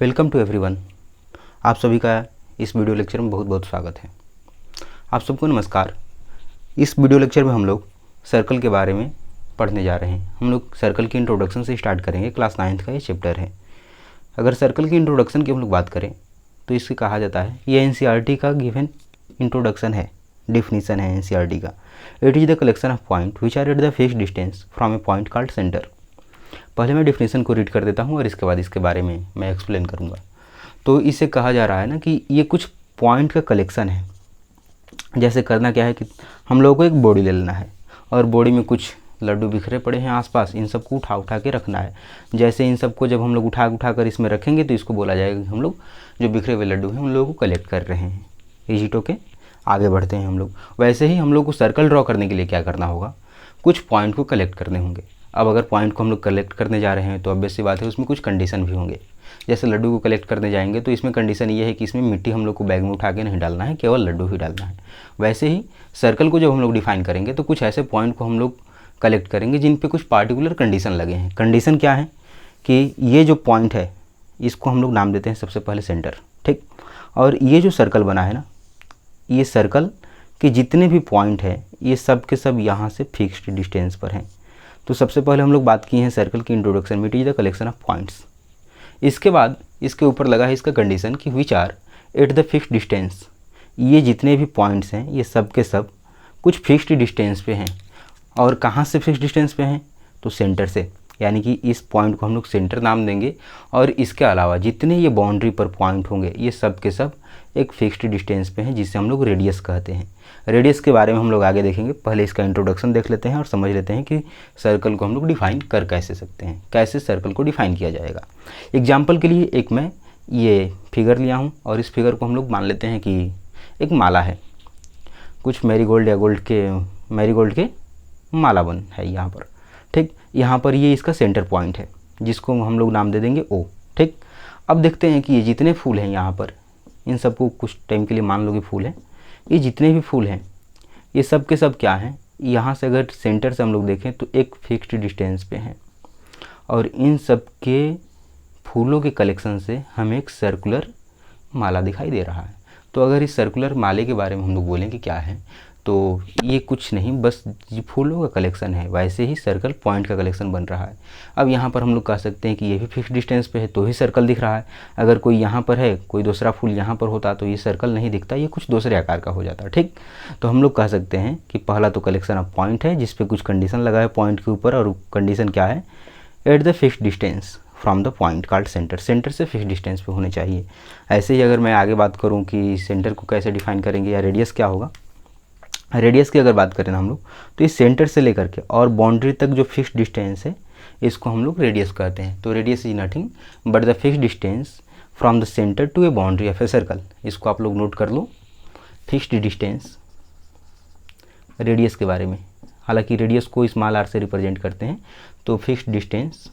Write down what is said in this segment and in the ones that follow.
Welcome to everyone. आप सभी का इस वीडियो लेक्चर में बहुत बहुत स्वागत है। आप सबको नमस्कार। इस वीडियो लेक्चर में हम लोग सर्कल के बारे में पढ़ने जा रहे हैं। हम लोग सर्कल की इंट्रोडक्शन से स्टार्ट करेंगे। क्लास 9th का ये चैप्टर है। अगर सर्कल की इंट्रोडक्शन की हम लोग बात करें तो इससे कहा जाता है ये एनसीईआरटी का गिवन इंट्रोडक्शन है, डिफिनीसन है एनसीईआरटी का। It is the collection of point which are at the fixed distance from a point called centre. पहले मैं डिफिनीसन को रीड कर देता हूँ और इसके बाद इसके बारे में मैं एक्सप्लेन करूँगा। तो इसे कहा जा रहा है ना कि ये कुछ पॉइंट का कलेक्शन है। जैसे करना क्या है कि हम लोगों को एक बॉडी ले लेना है और बॉडी में कुछ लड्डू बिखरे पड़े हैं आसपास, इन सबको उठा उठा के रखना है। जैसे इन सबको जब हम लोग उठा कर इसमें रखेंगे तो इसको बोला जाएगा कि हम लोग जो बिखरे हुए लड्डू हैं उन लोगों को कलेक्ट कर रहे हैं। इजिटो के आगे बढ़ते हैं हम लोग। वैसे ही हम लोग को सर्कल ड्रॉ करने के लिए क्या करना होगा, कुछ पॉइंट को कलेक्ट करने होंगे। अब अगर पॉइंट को हम लोग कलेक्ट करने जा रहे हैं तो ऑब्वियस सी बात है उसमें कुछ कंडीशन भी होंगे। जैसे लड्डू को कलेक्ट करने जाएंगे तो इसमें कंडीशन ये है कि इसमें मिट्टी हम लोग को बैग में उठा के नहीं डालना है, केवल लड्डू ही डालना है। वैसे ही सर्कल को जब हम लोग डिफाइन करेंगे तो कुछ ऐसे पॉइंट को हम लोग कलेक्ट करेंगे जिन पे कुछ पार्टिकुलर कंडीशन लगे हैं। कंडीशन क्या है कि ये जो पॉइंट है इसको हम लोग नाम देते हैं सबसे पहले सेंटर, ठीक। और ये जो सर्कल बना है ना, ये सर्कल के जितने भी पॉइंट हैं ये सब के सब यहाँ से फिक्स्ड डिस्टेंस पर हैं। तो सबसे पहले हम लोग बात की है सर्कल की इंट्रोडक्शन में, it is the collection of points. इसके बाद इसके ऊपर लगा है इसका कंडीशन कि which are at the fixed distance. ये जितने भी पॉइंट्स हैं ये सब के सब कुछ फिक्स्ड डिस्टेंस पे हैं। और कहाँ से फिक्स्ड डिस्टेंस पे हैं, तो सेंटर से, यानी कि इस पॉइंट को हम लोग सेंटर नाम देंगे। और इसके अलावा जितने ये बाउंड्री पर पॉइंट होंगे ये सब के सब एक फिक्स्ड डिस्टेंस पे हैं, जिसे हम लोग रेडियस कहते हैं। रेडियस के बारे में हम लोग आगे देखेंगे। पहले इसका इंट्रोडक्शन देख लेते हैं और समझ लेते हैं कि सर्कल को हम लोग डिफाइन कर कैसे सकते हैं, कैसे सर्कल को डिफाइन किया जाएगा। एग्जाम्पल के लिए एक मैं ये फिगर लिया हूँ और इस फिगर को हम लोग मान लेते हैं कि एक माला है। कुछ मैरीगोल्ड या मैरीगोल्ड के माला बन है यहाँ पर, ठीक। यहाँ पर ये इसका सेंटर पॉइंट है जिसको हम लोग नाम दे देंगे ओ, ठीक। अब देखते हैं कि ये जितने फूल हैं यहाँ पर, इन सबको कुछ टाइम के लिए मान लो कि फूल हैं। ये जितने भी फूल हैं ये सब के सब क्या हैं, यहाँ से अगर सेंटर से हम लोग देखें तो एक फिक्स्ड डिस्टेंस पे हैं। और इन सब के फूलों के कलेक्शन से हमें एक सर्कुलर माला दिखाई दे रहा है। तो अगर इस सर्कुलर माले के बारे में हम लोग बोलें कि क्या है, तो ये कुछ नहीं, बस फूलों का कलेक्शन है। वैसे ही सर्कल पॉइंट का कलेक्शन बन रहा है। अब यहाँ पर हम लोग कह सकते हैं कि ये भी फिक्स्ड डिस्टेंस पे है तो ही सर्कल दिख रहा है। अगर कोई यहाँ पर है, कोई दूसरा फूल यहाँ पर होता तो ये सर्कल नहीं दिखता, ये कुछ दूसरे आकार का हो जाता, ठीक। तो हम लोग कह सकते हैं कि पहला तो कलेक्शन ऑफ पॉइंट है जिस पे कुछ कंडीशन लगा है पॉइंट के ऊपर। और कंडीशन क्या है, eight the fixed distance from the point called centre. Centre से फिक्स्ड डिस्टेंस पे होने चाहिए। ऐसे ही अगर मैं आगे बात करूँ कि सेंटर को कैसे डिफाइन करेंगे या रेडियस क्या होगा, रेडियस की अगर बात करें ना हम लोग, तो इस सेंटर से लेकर के और बाउंड्री तक जो फिक्स्ड डिस्टेंस है इसको हम लोग रेडियस कहते हैं। तो radius is nothing but the fixed distance from the centre to a boundary of a circle. इसको आप लोग नोट कर लो, फिक्स्ड डिस्टेंस रेडियस के बारे में। हालांकि रेडियस को स्मॉल आर से रिप्रेजेंट करते हैं। तो fixed distance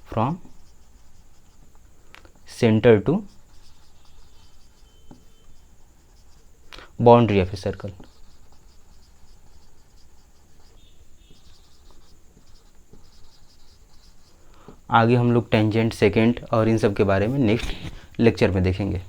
from centre to boundary of a circle. आगे हम लोग टेंजेंट, सेकेंड और इन सब के बारे में नेक्स्ट लेक्चर में देखेंगे।